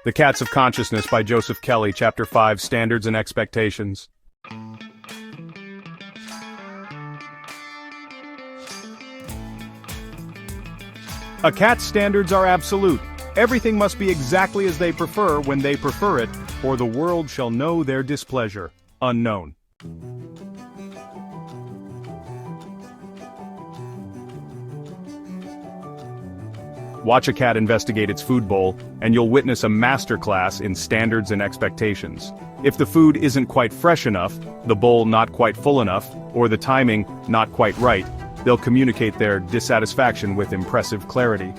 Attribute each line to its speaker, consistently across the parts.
Speaker 1: The Cats of Consciousness by Joseph Kelly, Chapter 5, Standards and Expectations. A cat's standards are absolute. Everything must be exactly as they prefer when they prefer it, or the world shall know their displeasure. Unknown. Watch a cat investigate its food bowl, and you'll witness a masterclass in standards and expectations. If the food isn't quite fresh enough, the bowl not quite full enough, or the timing not quite right, they'll communicate their dissatisfaction with impressive clarity.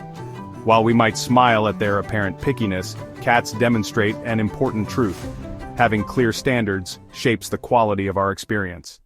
Speaker 1: While we might smile at their apparent pickiness, cats demonstrate an important truth. Having clear standards shapes the quality of our experience.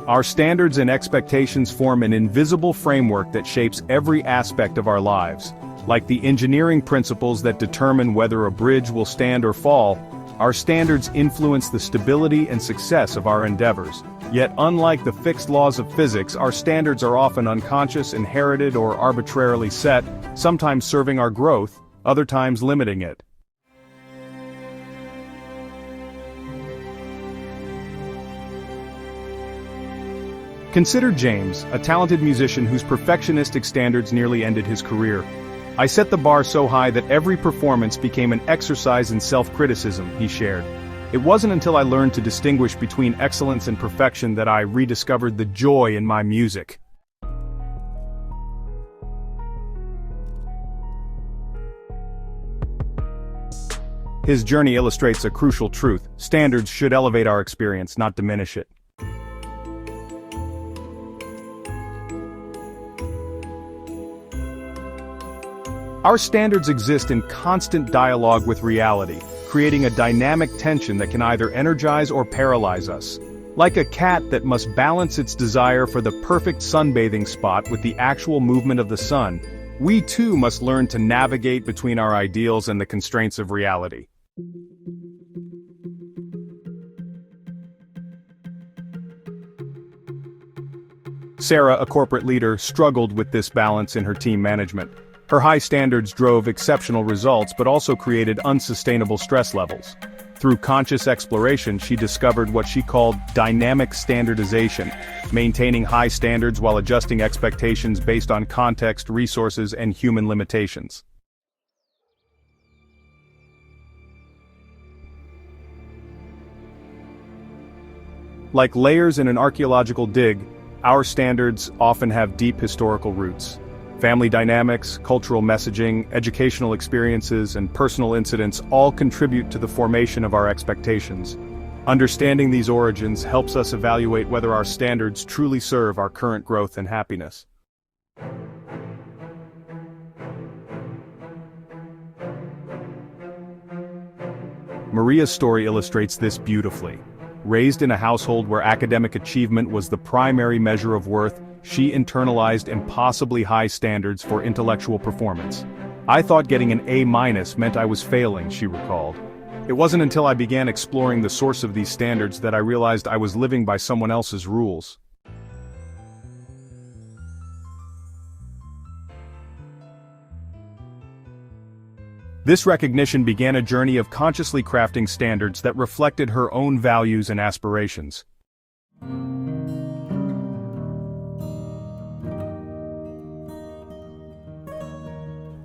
Speaker 1: Our standards and expectations form an invisible framework that shapes every aspect of our lives. Like the engineering principles that determine whether a bridge will stand or fall, our standards influence the stability and success of our endeavors. Yet unlike the fixed laws of physics, our standards are often unconscious, inherited, or arbitrarily set, sometimes serving our growth, other times limiting it. Consider James, a talented musician whose perfectionistic standards nearly ended his career. "I set the bar so high that every performance became an exercise in self-criticism," he shared. "It wasn't until I learned to distinguish between excellence and perfection that I rediscovered the joy in my music." His journey illustrates a crucial truth: standards should elevate our experience, not diminish it. Our standards exist in constant dialogue with reality, creating a dynamic tension that can either energize or paralyze us. Like a cat that must balance its desire for the perfect sunbathing spot with the actual movement of the sun, we too must learn to navigate between our ideals and the constraints of reality. Sarah, a corporate leader, struggled with this balance in her team management. Her high standards drove exceptional results but also created unsustainable stress levels. Through conscious exploration, she discovered what she called dynamic standardization, maintaining high standards while adjusting expectations based on context, resources, and human limitations. Like layers in an archaeological dig, our standards often have deep historical roots. Family dynamics, cultural messaging, educational experiences, and personal incidents all contribute to the formation of our expectations. Understanding these origins helps us evaluate whether our standards truly serve our current growth and happiness. Maria's story illustrates this beautifully. Raised in a household where academic achievement was the primary measure of worth, she internalized impossibly high standards for intellectual performance. "I thought getting an A- meant I was failing," she recalled. "It wasn't until I began exploring the source of these standards that I realized I was living by someone else's rules." This recognition began a journey of consciously crafting standards that reflected her own values and aspirations.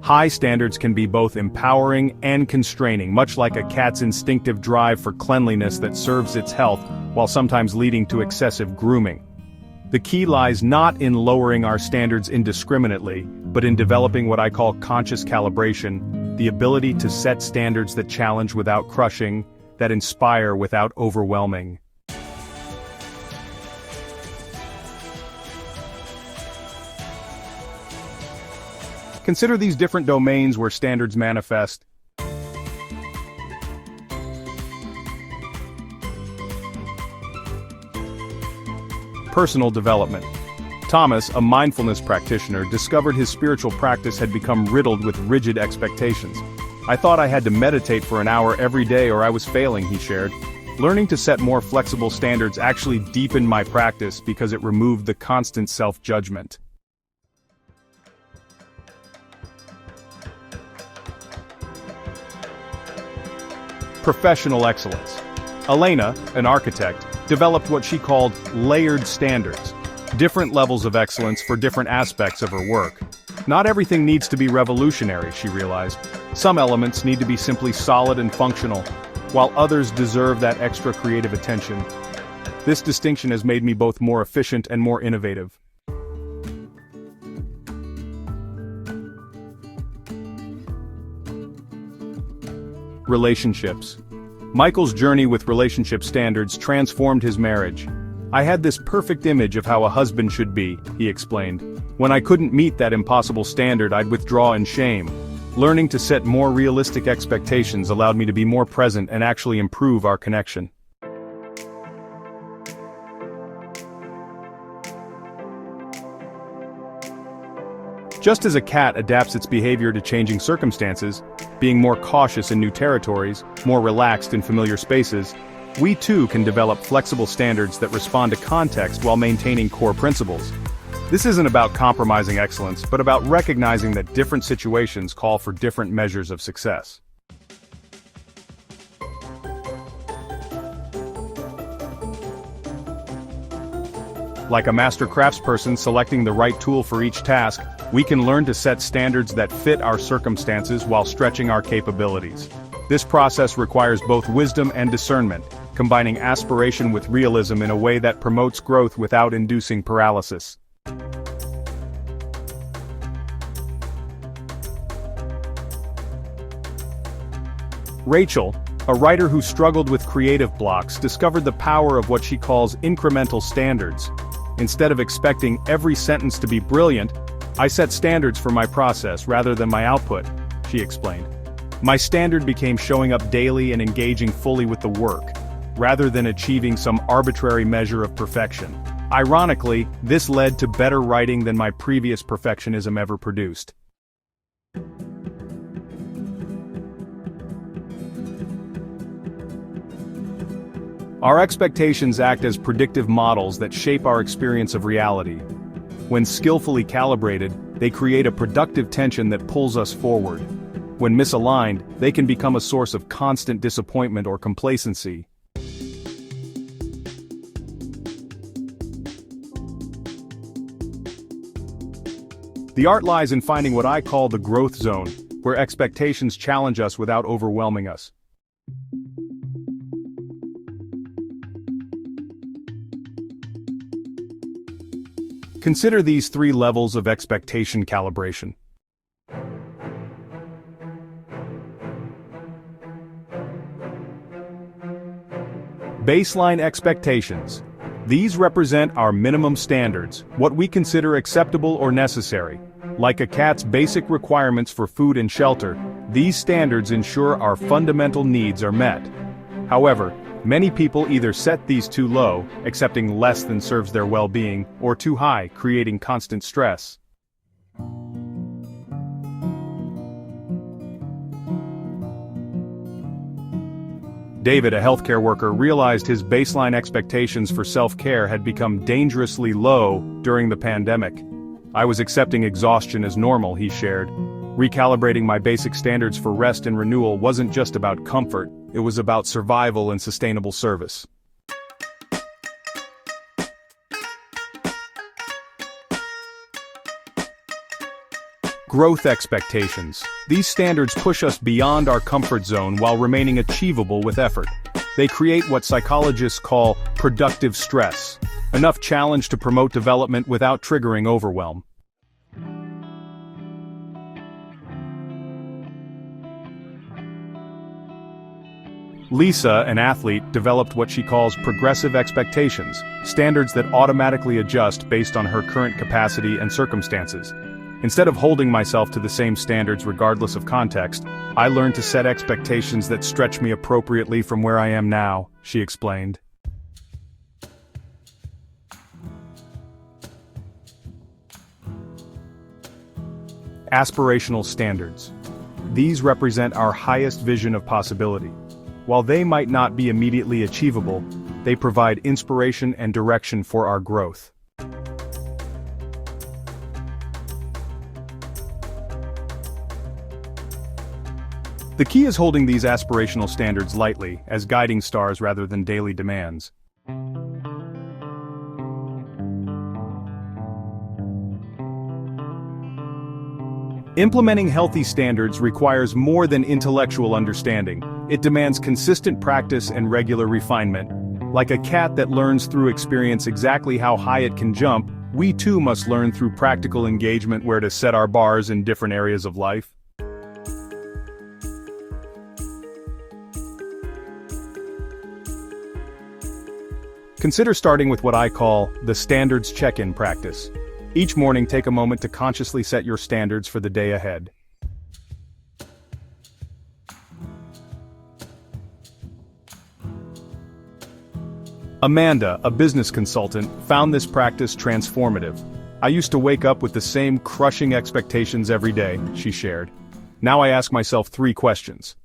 Speaker 1: High standards can be both empowering and constraining, much like a cat's instinctive drive for cleanliness that serves its health, while sometimes leading to excessive grooming. The key lies not in lowering our standards indiscriminately, but in developing what I call conscious calibration, the ability to set standards that challenge without crushing, that inspire without overwhelming. Consider these different domains where standards manifest. Personal development. Thomas, a mindfulness practitioner, discovered his spiritual practice had become riddled with rigid expectations. "I thought I had to meditate for an hour every day or I was failing," he shared. Learning to set more flexible standards actually deepened my practice because it removed the constant self-judgment. Professional excellence. Elena, an architect, developed what she called layered standards, different levels of excellence for different aspects of her work. Not everything needs to be revolutionary, she realized. Some elements need to be simply solid and functional, while others deserve that extra creative attention. This distinction has made me both more efficient and more innovative. Relationships. Michael's journey with relationship standards transformed his marriage. "I had this perfect image of how a husband should be," he explained. "When I couldn't meet that impossible standard, I'd withdraw in shame. Learning to set more realistic expectations allowed me to be more present and actually improve our connection." Just as a cat adapts its behavior to changing circumstances, being more cautious in new territories, more relaxed in familiar spaces, we too can develop flexible standards that respond to context while maintaining core principles. This isn't about compromising excellence, but about recognizing that different situations call for different measures of success. Like a master craftsperson selecting the right tool for each task, we can learn to set standards that fit our circumstances while stretching our capabilities. This process requires both wisdom and discernment, combining aspiration with realism in a way that promotes growth without inducing paralysis. Rachel, a writer who struggled with creative blocks, discovered the power of what she calls incremental standards. "Instead of expecting every sentence to be brilliant, I set standards for my process rather than my output," she explained. "My standard became showing up daily and engaging fully with the work, rather than achieving some arbitrary measure of perfection. Ironically, this led to better writing than my previous perfectionism ever produced." Our expectations act as predictive models that shape our experience of reality. When skillfully calibrated, they create a productive tension that pulls us forward. When misaligned, they can become a source of constant disappointment or complacency. The art lies in finding what I call the growth zone, where expectations challenge us without overwhelming us. Consider these 3 levels of expectation calibration. Baseline expectations. These represent our minimum standards, what we consider acceptable or necessary. Like a cat's basic requirements for food and shelter, these standards ensure our fundamental needs are met. However, many people either set these too low, accepting less than serves their well-being, or too high, creating constant stress. David, a healthcare worker, realized his baseline expectations for self-care had become dangerously low during the pandemic. "I was accepting exhaustion as normal," he shared. "Recalibrating my basic standards for rest and renewal wasn't just about comfort, it was about survival and sustainable service." Growth expectations. These standards push us beyond our comfort zone while remaining achievable with effort. They create what psychologists call productive stress, enough challenge to promote development without triggering overwhelm. Lisa, an athlete, developed what she calls progressive expectations, standards that automatically adjust based on her current capacity and circumstances. "Instead of holding myself to the same standards regardless of context, I learned to set expectations that stretch me appropriately from where I am now," she explained. Aspirational standards. These represent our highest vision of possibility. While they might not be immediately achievable, they provide inspiration and direction for our growth. The key is holding these aspirational standards lightly, as guiding stars rather than daily demands. Implementing healthy standards requires more than intellectual understanding. It demands consistent practice and regular refinement. Like a cat that learns through experience exactly how high it can jump, we too must learn through practical engagement where to set our bars in different areas of life. Consider starting with what I call the standards check-in practice. Each morning, take a moment to consciously set your standards for the day ahead. Amanda, a business consultant, found this practice transformative. I used to wake up with the same crushing expectations every day, she shared. Now I ask myself 3 questions.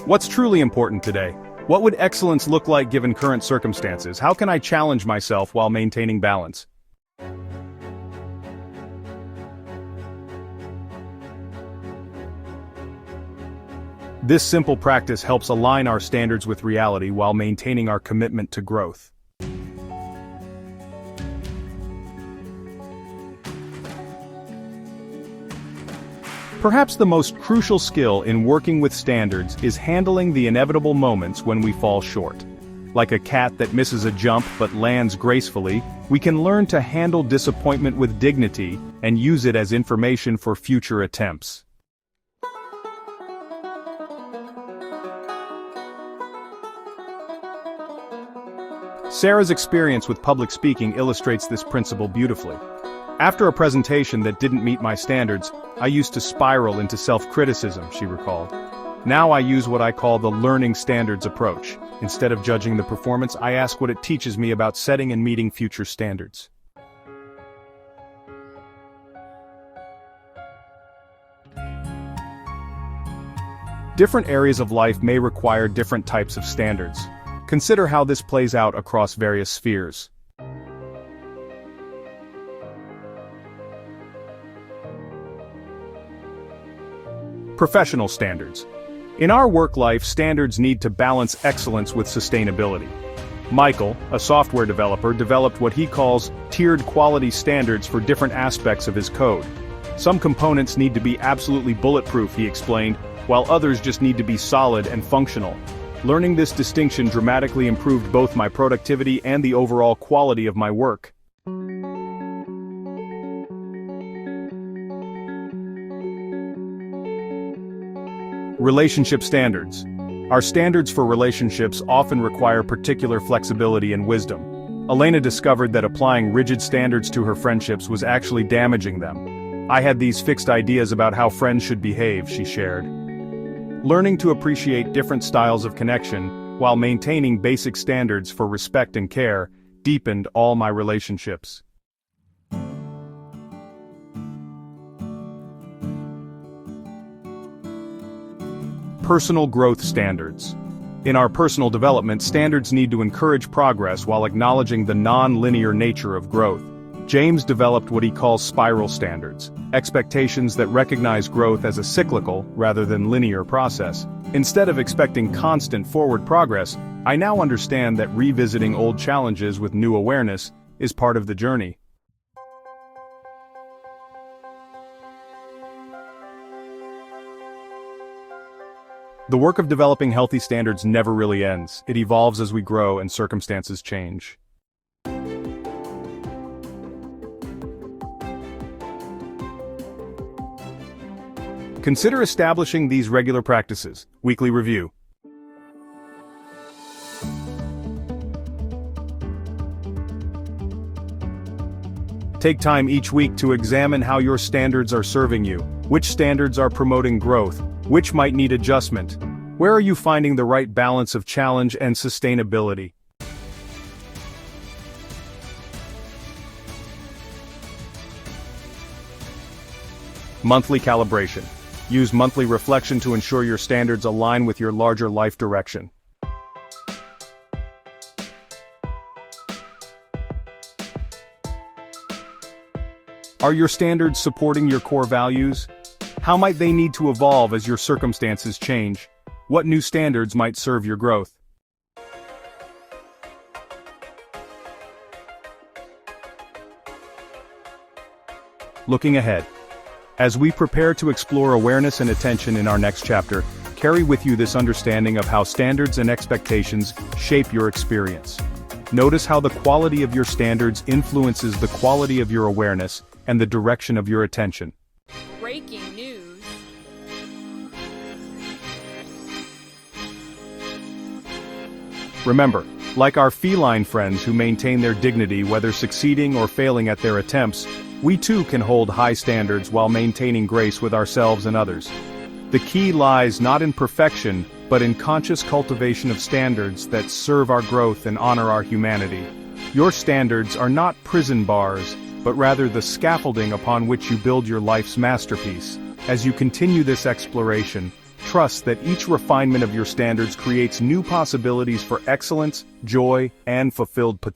Speaker 1: What's truly important today? What would excellence look like given current circumstances? How can I challenge myself while maintaining balance? This simple practice helps align our standards with reality while maintaining our commitment to growth. Perhaps the most crucial skill in working with standards is handling the inevitable moments when we fall short. Like a cat that misses a jump but lands gracefully, we can learn to handle disappointment with dignity and use it as information for future attempts. Sarah's experience with public speaking illustrates this principle beautifully. After a presentation that didn't meet my standards, I used to spiral into self-criticism, she recalled. Now I use what I call the learning standards approach. Instead of judging the performance, I ask what it teaches me about setting and meeting future standards. Different areas of life may require different types of standards. Consider how this plays out across various spheres. Professional standards. In our work life, standards need to balance excellence with sustainability. Michael, a software developer, developed what he calls tiered quality standards for different aspects of his code. Some components need to be absolutely bulletproof, he explained, while others just need to be solid and functional. Learning this distinction dramatically improved both my productivity and the overall quality of my work. Relationship standards. Our standards for relationships often require particular flexibility and wisdom. Elena discovered that applying rigid standards to her friendships was actually damaging them. I had these fixed ideas about how friends should behave, she shared. Learning to appreciate different styles of connection, while maintaining basic standards for respect and care, deepened all my relationships. Personal growth standards. In our personal development, standards need to encourage progress while acknowledging the non-linear nature of growth. James developed what he calls spiral standards, expectations that recognize growth as a cyclical, rather than linear process. Instead of expecting constant forward progress, I now understand that revisiting old challenges with new awareness is part of the journey. The work of developing healthy standards never really ends. It evolves as we grow and circumstances change. Consider establishing these regular practices. Weekly review. Take time each week to examine how your standards are serving you. Which standards are promoting growth? Which might need adjustment? Where are you finding the right balance of challenge and sustainability? Monthly calibration. Use monthly reflection to ensure your standards align with your larger life direction. Are your standards supporting your core values? How might they need to evolve as your circumstances change? What new standards might serve your growth? Looking ahead. As we prepare to explore awareness and attention in our next chapter, carry with you this understanding of how standards and expectations shape your experience. Notice how the quality of your standards influences the quality of your awareness and the direction of your attention.
Speaker 2: Breaking news.
Speaker 1: Remember, like our feline friends who maintain their dignity whether succeeding or failing at their attempts, we too can hold high standards while maintaining grace with ourselves and others. The key lies not in perfection, but in conscious cultivation of standards that serve our growth and honor our humanity. Your standards are not prison bars, but rather the scaffolding upon which you build your life's masterpiece. As you continue this exploration, trust that each refinement of your standards creates new possibilities for excellence, joy, and fulfilled potential.